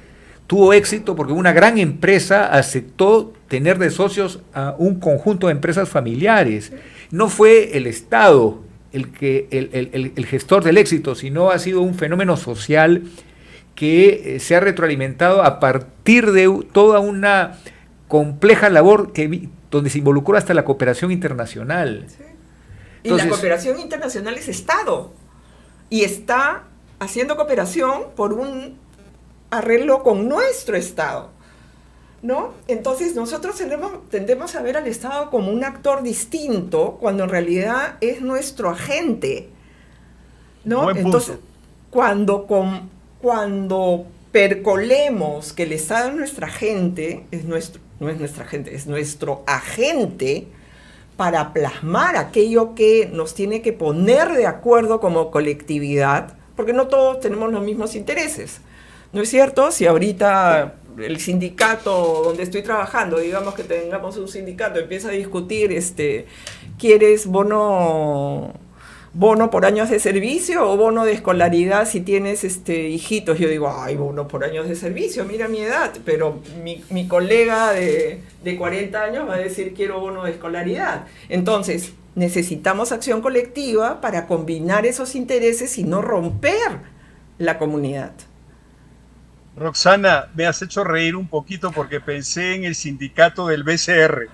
tuvo éxito porque una gran empresa aceptó tener de socios a un conjunto de empresas familiares. No fue el Estado el gestor del éxito, sino ha sido un fenómeno social que se ha retroalimentado a partir de toda una compleja labor donde se involucró hasta la cooperación internacional.
Sí. Y entonces, la cooperación internacional es Estado, y está haciendo cooperación por un arreglo con nuestro Estado, ¿no? Entonces nosotros tendemos a ver al Estado como un actor distinto cuando en realidad es nuestro agente, ¿no?
Buen punto.
Entonces, cuando percolemos que el Estado es nuestra gente, no es nuestra gente, es nuestro agente para plasmar aquello que nos tiene que poner de acuerdo como colectividad, porque no todos tenemos los mismos intereses, ¿no es cierto? Si ahorita el sindicato donde estoy trabajando, digamos que tengamos un sindicato, empieza a discutir, ¿quieres bono por años de servicio o bono de escolaridad si tienes hijitos? Yo digo, ay, bono por años de servicio, mira mi edad, pero mi colega de 40 años va a decir quiero bono de escolaridad. Entonces, necesitamos acción colectiva para combinar esos intereses y no romper la comunidad.
Roxana, me has hecho reír un poquito porque pensé en el sindicato del BCR.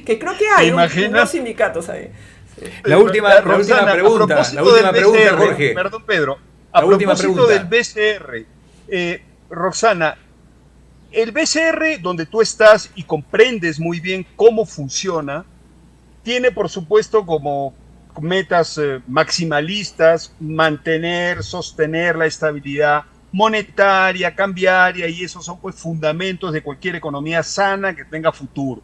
Que creo que hay unos sindicatos ahí.
La última pregunta, Jorge.
Perdón, Pedro. A propósito del BCR, Roxana, el BCR, donde tú estás y comprendes muy bien cómo funciona, tiene, por supuesto, como metas maximalistas mantener, sostener la estabilidad monetaria, cambiaria, y esos son pues fundamentos de cualquier economía sana que tenga futuro.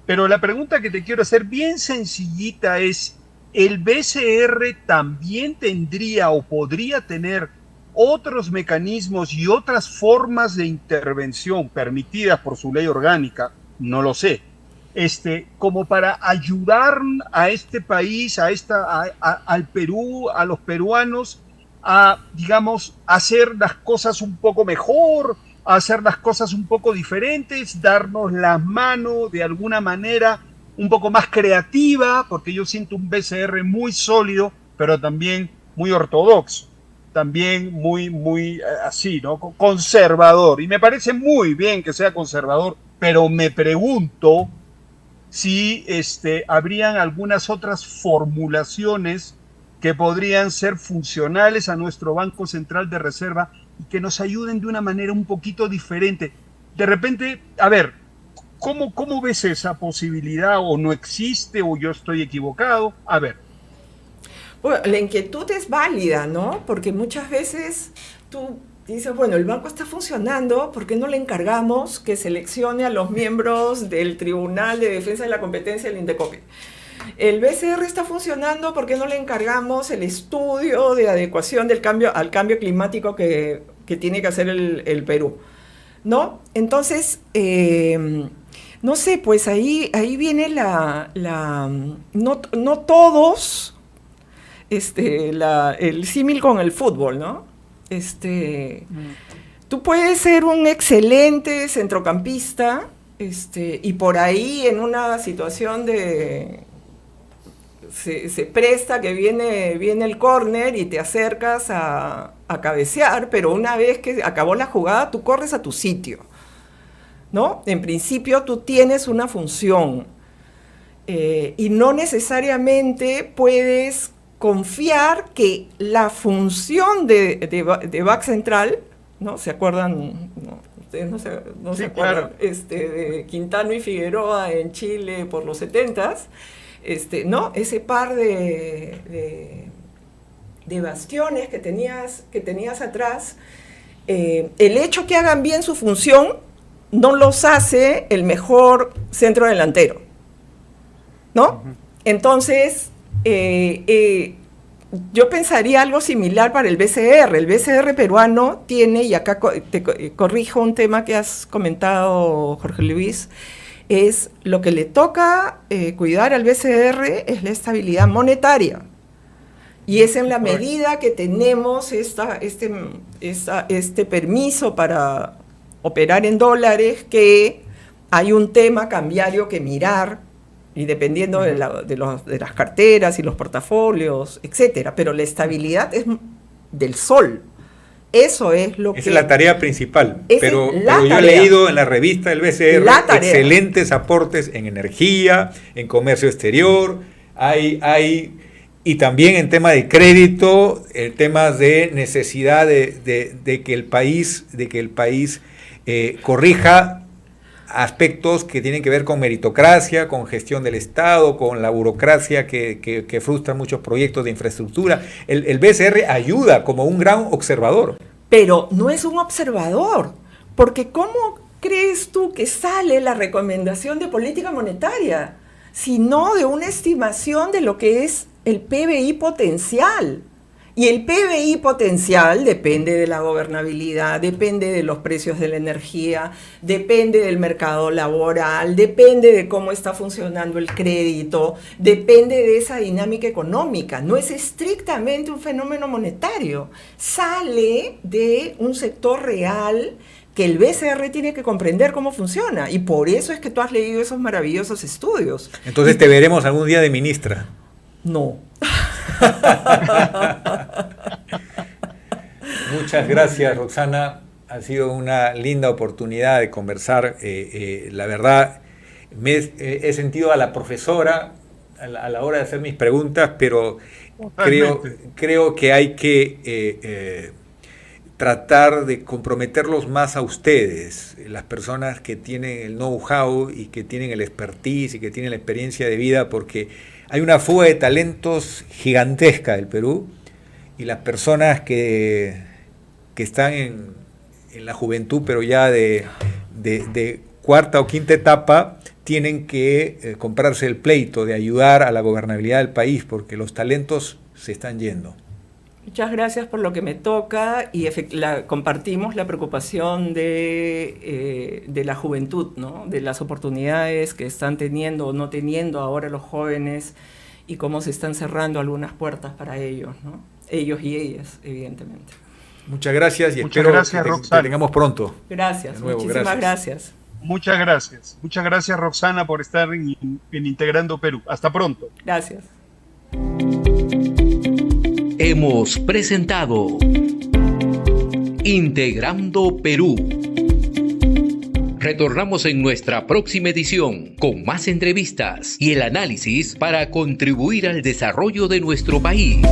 Pero la pregunta que te quiero hacer bien sencillita es, ¿el BCR también tendría o podría tener otros mecanismos y otras formas de intervención permitidas por su ley orgánica? No lo sé. Como para ayudar a este país, al Perú, a los peruanos, a, digamos, hacer las cosas un poco mejor, a hacer las cosas un poco diferentes, darnos las manos de alguna manera un poco más creativa, porque yo siento un BCR muy sólido, pero también muy ortodoxo, también muy así, ¿no? Conservador. Y me parece muy bien que sea conservador, pero me pregunto si habrían algunas otras formulaciones que podrían ser funcionales a nuestro Banco Central de Reserva y que nos ayuden de una manera un poquito diferente. De repente, a ver, ¿cómo ves esa posibilidad? ¿O no existe? ¿O yo estoy equivocado? A ver.
Bueno, la inquietud es válida, ¿no? Porque muchas veces tú dices, bueno, el banco está funcionando, ¿por qué no le encargamos que seleccione a los miembros del Tribunal de Defensa de la Competencia del INDECOPI? El BCR está funcionando, ¿por qué no le encargamos el estudio de adecuación al cambio climático que tiene que hacer el Perú? ¿No? Entonces, no sé, pues ahí viene no todos, el símil con el fútbol, ¿no? Tú puedes ser un excelente centrocampista, y por ahí en una situación se presta que viene el córner y te acercas a cabecear, pero una vez que acabó la jugada, tú corres a tu sitio, ¿no? En principio tú tienes una función y no necesariamente puedes confiar que la función de back central, ¿no? ¿Se acuerdan? No, ustedes no se acuerdan, claro. De Quintano y Figueroa en Chile por los 70s, ¿no? Ese par de bastiones que tenías atrás, el hecho que hagan bien su función no los hace el mejor centro delantero, ¿no? Uh-huh. Entonces, yo pensaría algo similar para el BCR. El BCR peruano tiene, y acá te corrijo un tema que has comentado, Jorge Luis, es lo que le toca cuidar al BCR es la estabilidad monetaria. Y es en la medida que tenemos este permiso para operar en dólares que hay un tema cambiario que mirar, y dependiendo de las carteras y los portafolios, etcétera. Pero la estabilidad es del sol. Eso es lo que...
Esa es la tarea principal. Pero yo he leído en la revista del BCR excelentes aportes en energía, en comercio exterior, y también en tema de crédito, el tema de necesidad de que el país corrija aspectos que tienen que ver con meritocracia, con gestión del Estado, con la burocracia que frustra muchos proyectos de infraestructura. El BCR ayuda como un gran observador.
Pero no es un observador, porque ¿cómo crees tú que sale la recomendación de política monetaria? Sino de una estimación de lo que es el PBI potencial. Y el PBI potencial depende de la gobernabilidad, depende de los precios de la energía, depende del mercado laboral, depende de cómo está funcionando el crédito, depende de esa dinámica económica. No es estrictamente un fenómeno monetario. Sale de un sector real que el BCR tiene que comprender cómo funciona. Y por eso es que tú has leído esos maravillosos estudios.
Entonces te veremos algún día de ministra.
No.
Muchas gracias, Roxana. Ha sido una linda oportunidad de conversar. La verdad, he sentido a la profesora a la hora de hacer mis preguntas, pero creo que hay que tratar de comprometerlos más a ustedes, las personas que tienen el know-how y que tienen el expertise y que tienen la experiencia de vida, porque hay una fuga de talentos gigantesca del Perú, y las personas que están en la juventud, pero ya de cuarta o quinta etapa, tienen que comprarse el pleito de ayudar a la gobernabilidad del país, porque los talentos se están yendo.
Muchas gracias por lo que me toca, y compartimos la preocupación de la juventud, ¿no? De las oportunidades que están teniendo o no teniendo ahora los jóvenes, y cómo se están cerrando algunas puertas para ellos, ¿no? Ellos y ellas, evidentemente.
Muchas gracias, y espero que te tengamos pronto.
Gracias, muchísimas gracias.
Muchas gracias. Muchas gracias, Roxana, por estar en Integrando Perú. Hasta pronto.
Gracias.
Hemos presentado Integrando Perú. Retornamos en nuestra próxima edición con más entrevistas y el análisis para contribuir al desarrollo de nuestro país.